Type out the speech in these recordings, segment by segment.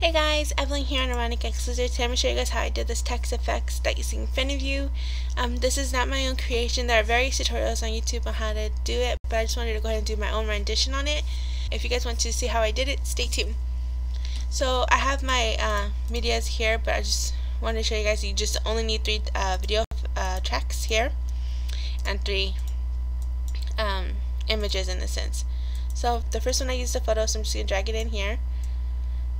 Hey guys, Evelyn here on Ironic Exclusive. Today I'm going to show you guys how I did this text effects that you see in front of you. This is not my own creation. There are various tutorials on YouTube on how to do it, but I just wanted to go ahead and do my own rendition on it. If you guys want to see how I did it, stay tuned. So I have my medias here, but I just wanted to show you guys you just only need 3 video tracks here and 3 images in a sense. So the first one I used a photo, so I'm just going to drag it in here.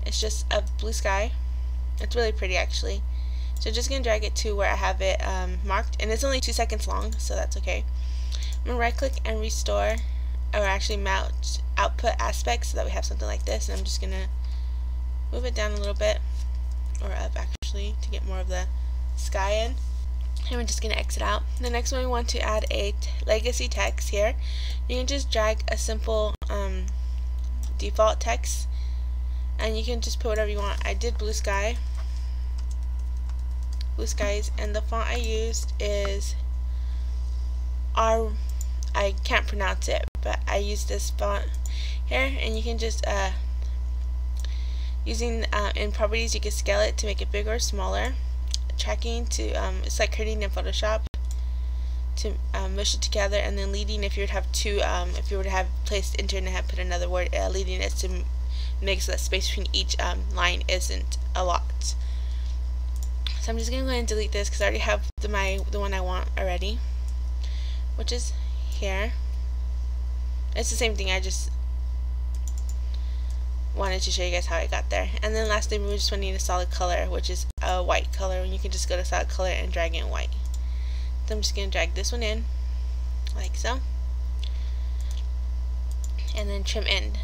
It's just a blue sky. It's really pretty actually. So just gonna drag it to where I have it marked, and it's only 2 seconds long, so that's okay. I'm gonna right click and restore, or actually mount output aspect, so that we have something like this. And I'm just gonna move it down a little bit, or up actually, to get more of the sky in. And we're just gonna exit out. The next one, we want to add a legacy text here. You can just drag a simple default text, and you can just put whatever you want. I did blue skies, and the font I used is I can't pronounce it, but I used this font here. And you can just using in properties, you can scale it to make it bigger or smaller. Tracking to it's like creating in Photoshop to mush it together, and then leading, if you would have two, if you were to have placed enter and have put another word, leading it to make so that space between each line isn't a lot. So I'm just gonna go ahead and delete this because I already have the one I want already, which is here. It's the same thing, I just wanted to show you guys how I got there. And then lastly, we just need a solid color, which is a white color, and you can just go to solid color and drag in white. So I'm just gonna drag this one in like so, and then trim end.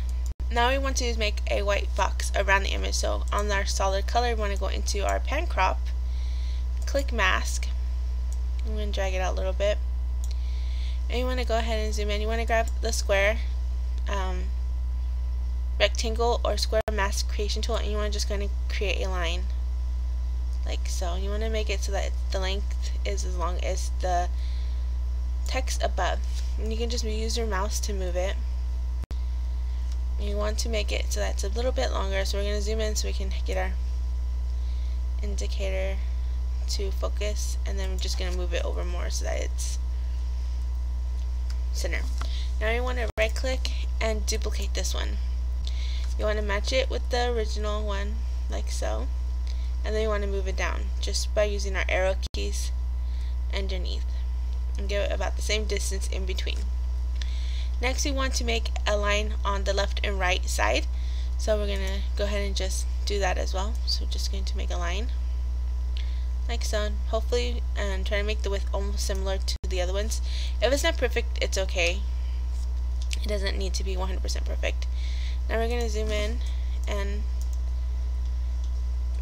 Now we want to make a white box around the image. So on our solid color, we want to go into our pan crop, click mask. I'm going to drag it out a little bit, and you want to go ahead and zoom in. You want to grab the square, rectangle or square mask creation tool, and you want to just going to create a line like so. You want to make it so that the length is as long as the text above, and you can just use your mouse to move it. You want to make it so that it's a little bit longer, so we're going to zoom in so we can get our indicator to focus, and then we're just going to move it over more so that it's center. Now you want to right click and duplicate this one. You want to match it with the original one like so, and then you want to move it down just by using our arrow keys underneath, and give it about the same distance in between. Next, we want to make a line on the left and right side, so we're going to go ahead and just do that as well. So we're just going to make a line like so, hopefully, and try to make the width almost similar to the other ones. If it's not perfect, it's okay. It doesn't need to be 100% perfect. Now we're going to zoom in and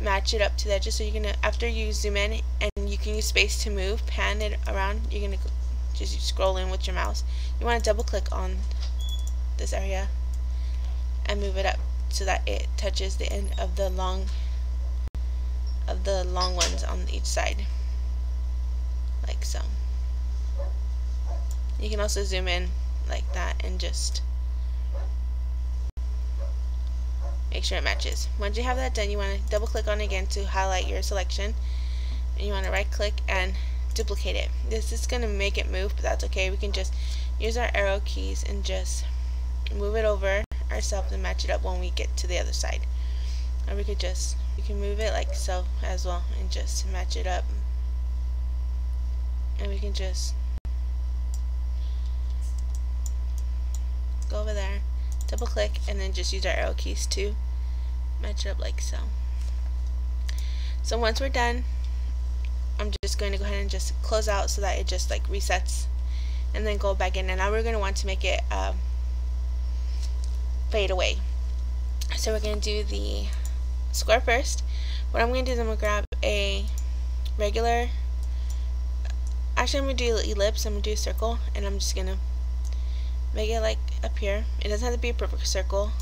match it up to the edges. So you're going to, after you zoom in, and you can use space to move, pan it around, you're going to just scroll in with your mouse. You want to double click on this area and move it up so that it touches the end of the long ones on each side like so. You can also zoom in like that and just make sure it matches. Once you have that done, you want to double click on it again to highlight your selection, and you want to right click and duplicate it. This is going to make it move, but that's okay. We can just use our arrow keys and just move it over ourselves and match it up when we get to the other side. Or we can move it like so as well and just match it up. And we can just go over there, double click, and then just use our arrow keys to match it up like so. So once we're done, I'm just going to go ahead and just close out so that it just like resets, and then go back in. And now we're going to want to make it fade away. So we're going to do the square first. What I'm going to do is I'm going to grab a regular, actually I'm going to do ellipse, I'm going to do a circle, and I'm just going to make it like up here. It doesn't have to be a perfect circle.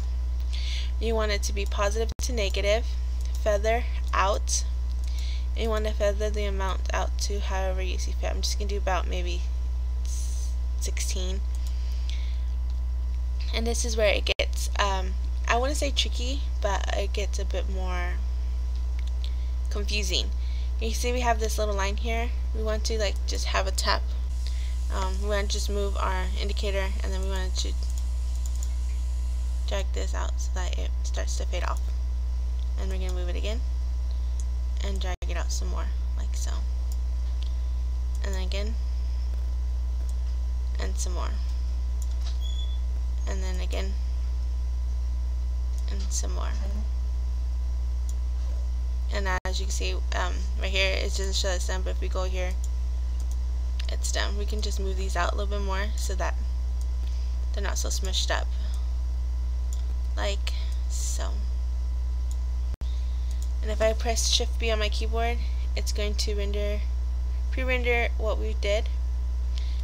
You want it to be positive to negative, feather out, and you want to feather the amount out to however you see fit. I'm just going to do about maybe 16. And this is where it gets I wouldn't say tricky, but it gets a bit more confusing. You see we have this little line here. We want to like just have a tap. We want to just move our indicator, and then we want to drag this out so that it starts to fade off. And we're going to move it again and drag it out some more, like so. And then again, and some more. And then again, and some more. And as you can see, right here it doesn't show it's done, but if we go here, it's done. We can just move these out a little bit more so that they're not so smushed up, like so. And if I press Shift B on my keyboard, it's going to pre-render what we did.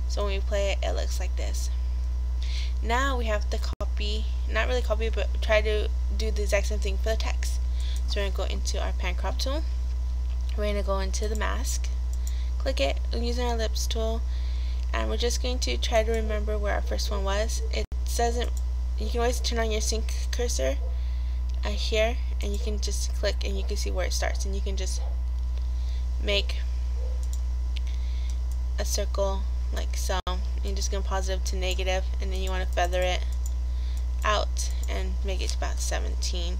So when we play it, it looks like this. Now we have to copy, not really copy, but try to do the exact same thing for the text. So we're going to go into our pan crop tool. We're going to go into the mask, click it using our ellipse tool, and we're just going to try to remember where our first one was. It doesn't, you can always turn on your sync cursor here, and you can just click and you can see where it starts, and you can just make a circle like so. You're just going positive to negative, and then you want to feather it out and make it to about 17,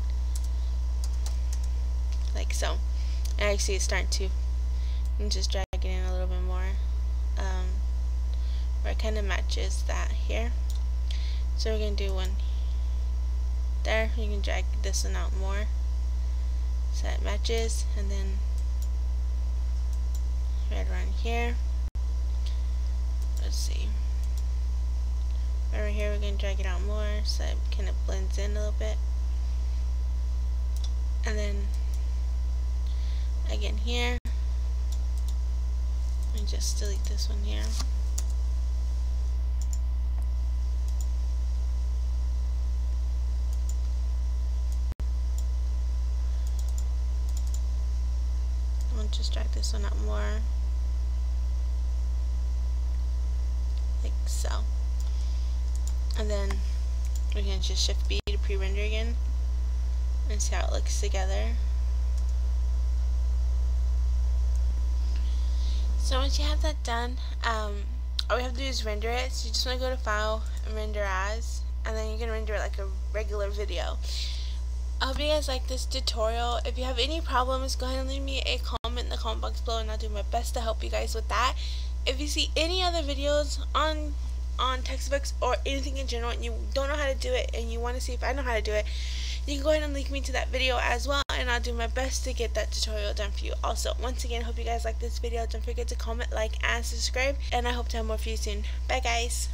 like so. And I see it's starting to, you can just drag it in a little bit more, where it kind of matches that here. So we're going to do one there. You can drag this one out more so it matches, and then right around here, let's see, right here we're going to drag it out more so it kind of blends in a little bit. And then again here, and just delete this one here. I'll just drag this one out more, like so. And then we can just Shift B to pre-render again and see how it looks together. So once you have that done, all we have to do is render it. So you just want to go to File and Render As, and then you're going to render it like a regular video. I hope you guys like this tutorial. If you have any problems, go ahead and leave me a comment in the comment box below, and I'll do my best to help you guys with that. If you see any other videos on textbooks or anything in general and you don't know how to do it and you want to see if I know how to do it, you can go ahead and link me to that video as well, and I'll do my best to get that tutorial done for you. Also, once again, hope you guys like this video. Don't forget to comment, like, and subscribe, and I hope to have more for you soon. Bye guys.